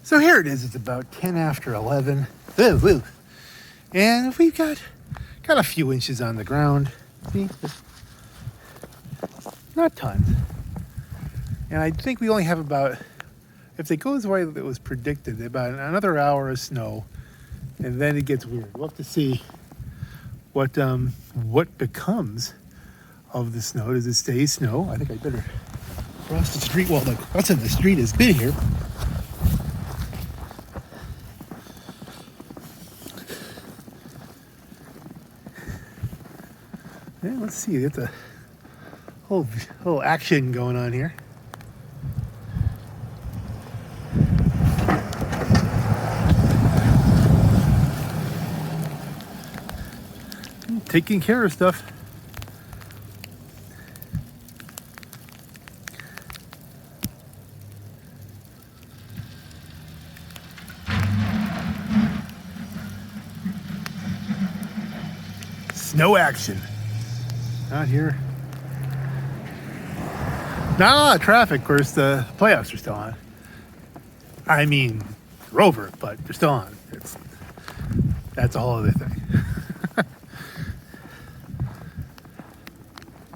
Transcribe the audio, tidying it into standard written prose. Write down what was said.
So here it is. It's about 10 after 11. Woo, woo. And we've got a few inches on the ground. See? Not tons. And I think we only have about, if it goes the way that it was predicted, about another hour of snow. And then it gets weird. We'll have to see what becomes of the snow. Does it stay snow? I think I better cross the street while the crossing the street is big here. Yeah, let's see. It's a whole action going on here. Taking care of stuff. Snow action. Out here. Not a lot of traffic, of course. The playoffs are still on. I mean, they're over, but they're still on. That's a whole other thing.